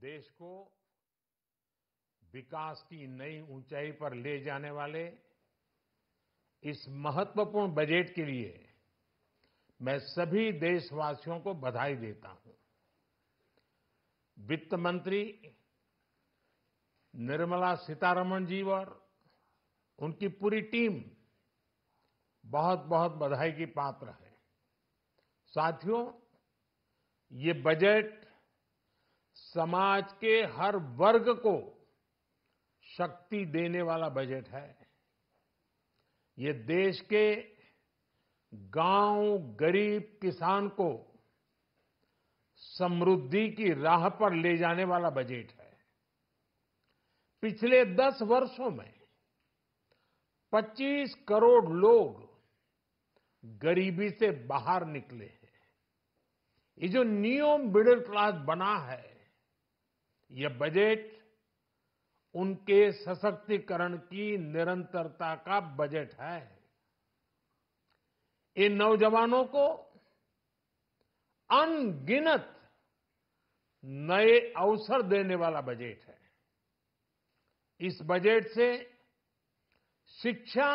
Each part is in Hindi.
देश को विकास की नई ऊंचाई पर ले जाने वाले इस महत्वपूर्ण बजट के लिए मैं सभी देशवासियों को बधाई देता हूं। वित्त मंत्री निर्मला सीतारमण जी और उनकी पूरी टीम बहुत बहुत बधाई की पात्र है। साथियों, ये बजट समाज के हर वर्ग को शक्ति देने वाला बजट है। ये देश के गांव, गरीब किसान को समृद्धि की राह पर ले जाने वाला बजट है। पिछले 10 वर्षों में 25 करोड़ लोग गरीबी से बाहर निकले हैं। ये जो न्यू मिडिल क्लास बना है, यह बजट उनके सशक्तिकरण की निरंतरता का बजट है। इन नौजवानों को अनगिनत नए अवसर देने वाला बजट है। इस बजट से शिक्षा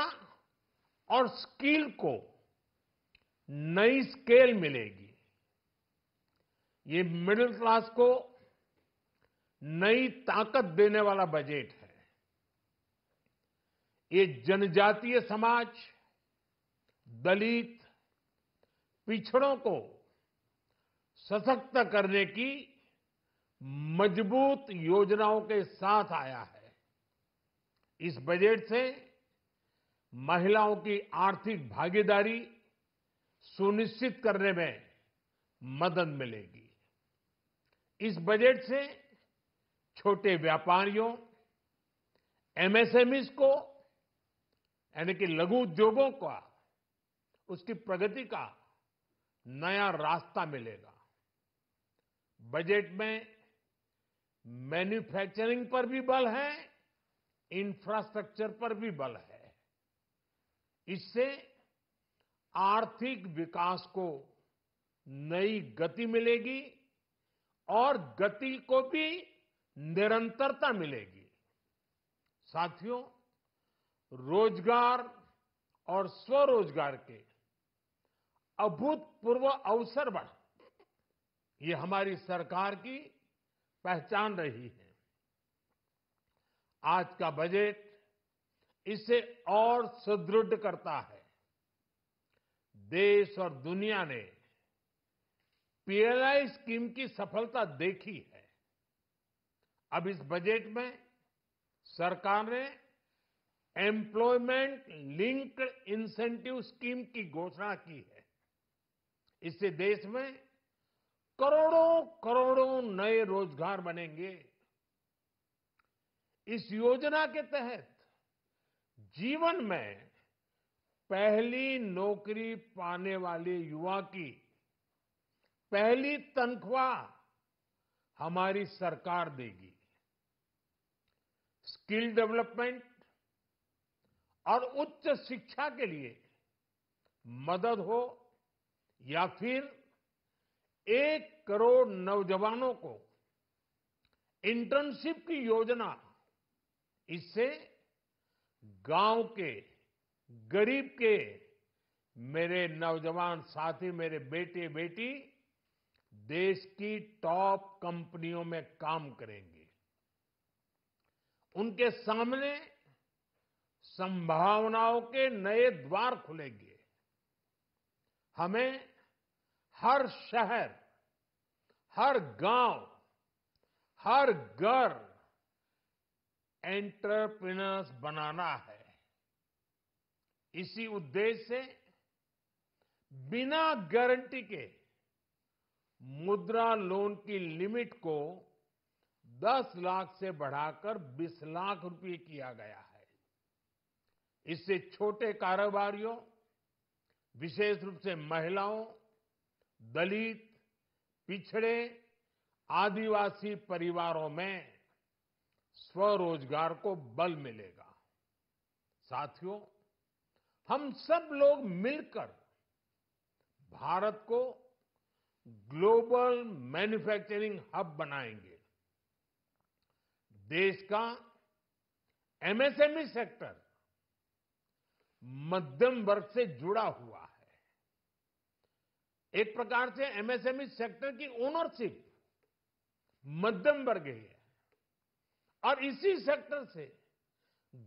और स्किल को नई स्केल मिलेगी। ये मिडिल क्लास को नई ताकत देने वाला बजट है। ये जनजातीय समाज, दलित, पिछड़ों को सशक्त करने की मजबूत योजनाओं के साथ आया है। इस बजट से महिलाओं की आर्थिक भागीदारी सुनिश्चित करने में मदद मिलेगी। इस बजट से छोटे व्यापारियों, एमएसएमईज को यानी कि लघु उद्योगों का उसकी प्रगति का नया रास्ता मिलेगा। बजट में मैन्युफैक्चरिंग पर भी बल है, इंफ्रास्ट्रक्चर पर भी बल है। इससे आर्थिक विकास को नई गति मिलेगी और गति को भी निरंतरता मिलेगी। साथियों, रोजगार और स्वरोजगार के अभूतपूर्व अवसर बढ़ ये हमारी सरकार की पहचान रही है। आज का बजट इसे और सुदृढ़ करता है। देश और दुनिया ने पीएलआई स्कीम की सफलता देखी है। अब इस बजट में सरकार ने एम्प्लॉयमेंट लिंक्ड इंसेंटिव स्कीम की घोषणा की है। इससे देश में करोड़ों करोड़ों नए रोजगार बनेंगे। इस योजना के तहत जीवन में पहली नौकरी पाने वाले युवा की पहली तनख्वाह हमारी सरकार देगी। स्किल डेवलपमेंट और उच्च शिक्षा के लिए मदद हो या फिर 1 करोड़ नौजवानों को इंटर्नशिप की योजना, इससे गांव के, गरीब के मेरे नौजवान साथी, मेरे बेटे बेटी देश की टॉप कंपनियों में काम करेंगे। उनके सामने संभावनाओं के नए द्वार खुलेंगे। हमें हर शहर, हर गांव, हर घर एंटरप्रेन्योर्स बनाना है। इसी उद्देश्य से बिना गारंटी के मुद्रा लोन की लिमिट को 10 लाख से बढ़ाकर 20 लाख रुपए किया गया है। इससे छोटे कारोबारियों, विशेष रूप से महिलाओं, दलित, पिछड़े, आदिवासी परिवारों में स्वरोजगार को बल मिलेगा। साथियों, हम सब लोग मिलकर भारत को ग्लोबल मैन्युफैक्चरिंग हब बनाएंगे। देश का एमएसएमई सेक्टर मध्यम वर्ग से जुड़ा हुआ है। एक प्रकार से एमएसएमई सेक्टर की ओनरशिप मध्यम वर्ग ही है और इसी सेक्टर से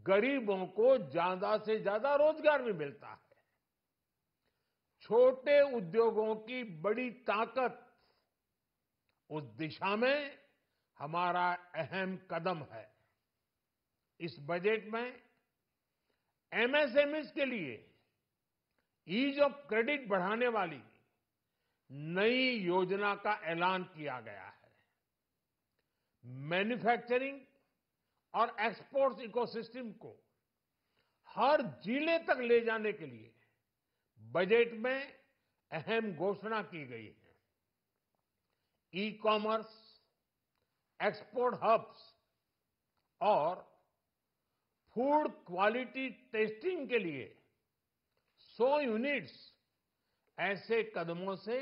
गरीबों को ज्यादा से ज्यादा रोजगार भी मिलता है। छोटे उद्योगों की बड़ी ताकत, उस दिशा में हमारा अहम कदम है। इस बजट में एमएसएमईज के लिए ईज ऑफ क्रेडिट बढ़ाने वाली नई योजना का ऐलान किया गया है। मैन्युफैक्चरिंग और एक्सपोर्ट्स इकोसिस्टम को हर जिले तक ले जाने के लिए बजट में अहम घोषणा की गई है। ई कॉमर्स, एक्सपोर्ट हब्स और फूड क्वालिटी टेस्टिंग के लिए 100 यूनिट्स, ऐसे कदमों से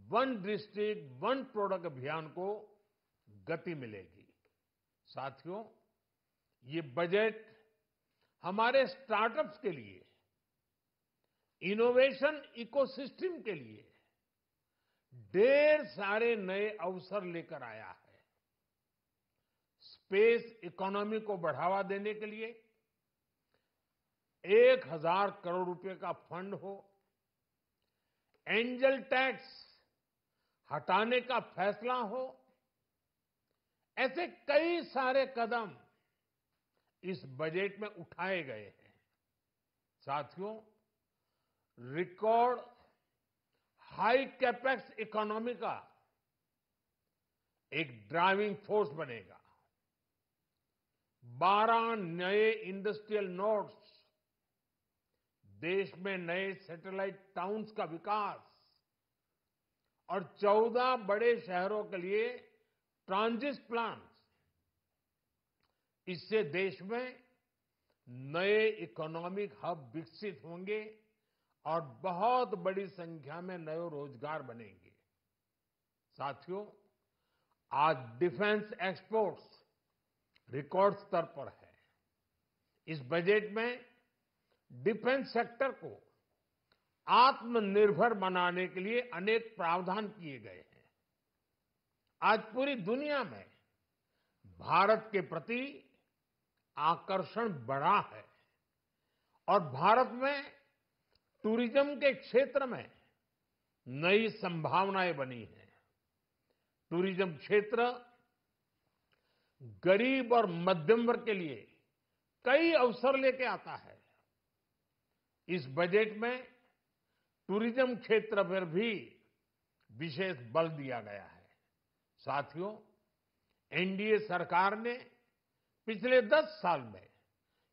वन डिस्ट्रिक्ट वन प्रोडक्ट अभियान को गति मिलेगी। साथियों, ये बजट हमारे स्टार्टअप्स के लिए, इनोवेशन इकोसिस्टम के लिए ढेर सारे नए अवसर लेकर आया है। स्पेस इकोनॉमी को बढ़ावा देने के लिए 1000 करोड़ रुपए का फंड हो, एंजल टैक्स हटाने का फैसला हो, ऐसे कई सारे कदम इस बजट में उठाए गए हैं। साथियों, रिकॉर्ड हाई कैपेक्स इकोनॉमी का एक ड्राइविंग फोर्स बनेगा। 12 नए इंडस्ट्रियल नोड्स, देश में नए सैटेलाइट टाउन्स का विकास और 14 बड़े शहरों के लिए ट्रांजिट प्लान्स, इससे देश में नए इकोनॉमिक हब विकसित होंगे और बहुत बड़ी संख्या में नए रोजगार बनेंगे। साथियों, आज डिफेंस एक्सपोर्ट्स रिकॉर्ड स्तर पर है। इस बजट में डिफेंस सेक्टर को आत्मनिर्भर बनाने के लिए अनेक प्रावधान किए गए हैं। आज पूरी दुनिया में भारत के प्रति आकर्षण बढ़ा है और भारत में टूरिज्म के क्षेत्र में नई संभावनाएं बनी हैं। टूरिज्म क्षेत्र गरीब और मध्यम वर्ग के लिए कई अवसर लेके आता है। इस बजट में टूरिज्म क्षेत्र पर भी विशेष बल दिया गया है। साथियों, एनडीए सरकार ने पिछले 10 साल में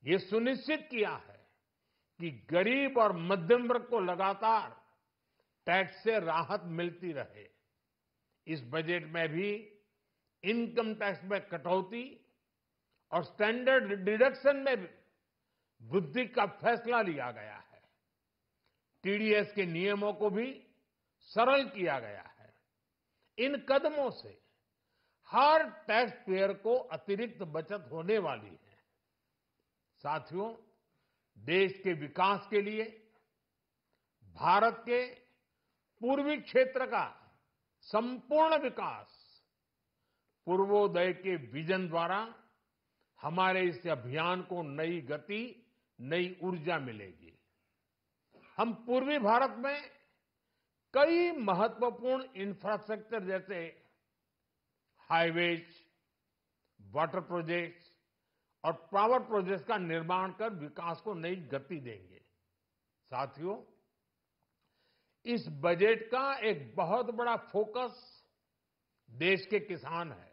ये सुनिश्चित किया है कि गरीब और मध्यम वर्ग को लगातार टैक्स से राहत मिलती रहे। इस बजट में भी इनकम टैक्स में कटौती और स्टैंडर्ड डिडक्शन में भी वृद्धि का फैसला लिया गया है। टीडीएस के नियमों को भी सरल किया गया है। इन कदमों से हर टैक्स पेयर को अतिरिक्त बचत होने वाली है। साथियों, देश के विकास के लिए भारत के पूर्वी क्षेत्र का संपूर्ण विकास पूर्वोदय के विजन द्वारा हमारे इस अभियान को नई गति, नई ऊर्जा मिलेगी। हम पूर्वी भारत में कई महत्वपूर्ण इंफ्रास्ट्रक्चर जैसे हाईवेज, वाटर प्रोजेक्ट्स और पावर प्रोजेक्ट्स का निर्माण कर विकास को नई गति देंगे। साथियों, इस बजट का एक बहुत बड़ा फोकस देश के किसान है।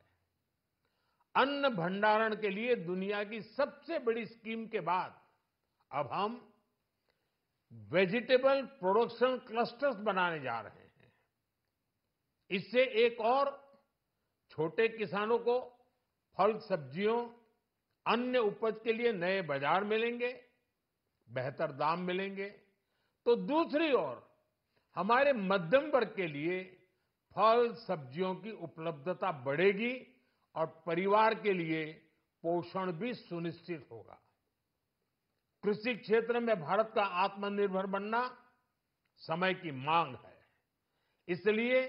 अन्न भंडारण के लिए दुनिया की सबसे बड़ी स्कीम के बाद अब हम वेजिटेबल प्रोडक्शन क्लस्टर्स बनाने जा रहे हैं। इससे एक और छोटे किसानों को फल, सब्जियों, अन्य उपज के लिए नए बाजार मिलेंगे, बेहतर दाम मिलेंगे। तो दूसरी ओर हमारे मध्यम वर्ग के लिए फल, सब्जियों की उपलब्धता बढ़ेगी और परिवार के लिए पोषण भी सुनिश्चित होगा। कृषि क्षेत्र में भारत का आत्मनिर्भर बनना समय की मांग है। इसलिए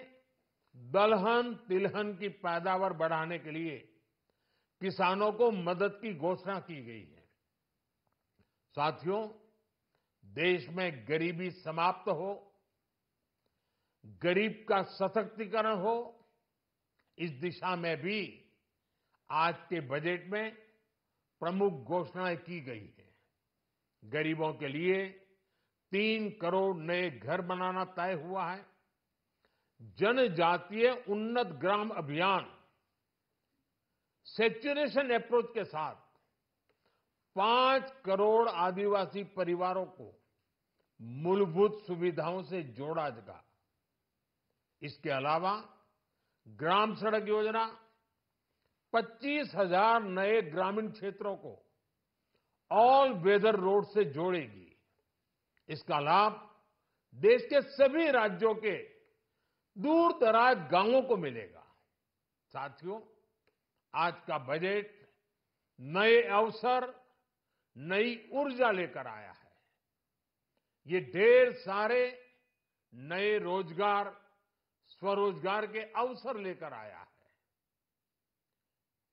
दलहन तिलहन की पैदावार बढ़ाने के लिए किसानों को मदद की घोषणा की गई है। साथियों, देश में गरीबी समाप्त हो, गरीब का सशक्तिकरण हो, इस दिशा में भी आज के बजट में प्रमुख घोषणाएं की गई हैं। गरीबों के लिए 3 करोड़ नए घर बनाना तय हुआ है। जनजातीय उन्नत ग्राम अभियान सैचुरेशन अप्रोच के साथ 5 करोड़ आदिवासी परिवारों को मूलभूत सुविधाओं से जोड़ा जाएगा। इसके अलावा ग्राम सड़क योजना 25,000 नए ग्रामीण क्षेत्रों को ऑल वेदर रोड से जोड़ेगी। इसका लाभ देश के सभी राज्यों के दूर दराज गांवों को मिलेगा। साथियों, आज का बजट नए अवसर, नई ऊर्जा लेकर आया है। ये ढेर सारे नए रोजगार, स्वरोजगार के अवसर लेकर आया है।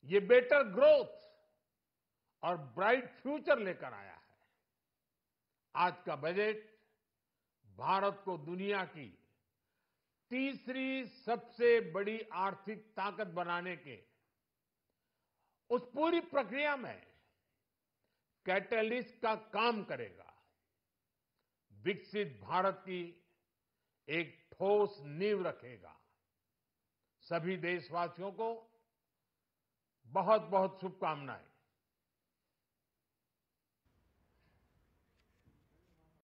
ये बेटर ग्रोथ और ब्राइट फ्यूचर लेकर आया है। आज का बजट भारत को दुनिया की तीसरी सबसे बड़ी आर्थिक ताकत बनाने के उस पूरी प्रक्रिया में कैटलिस्ट का काम करेगा। विकसित भारत की एक ठोस नींव रखेगा। सभी देशवासियों को बहुत बहुत शुभकामनाएं।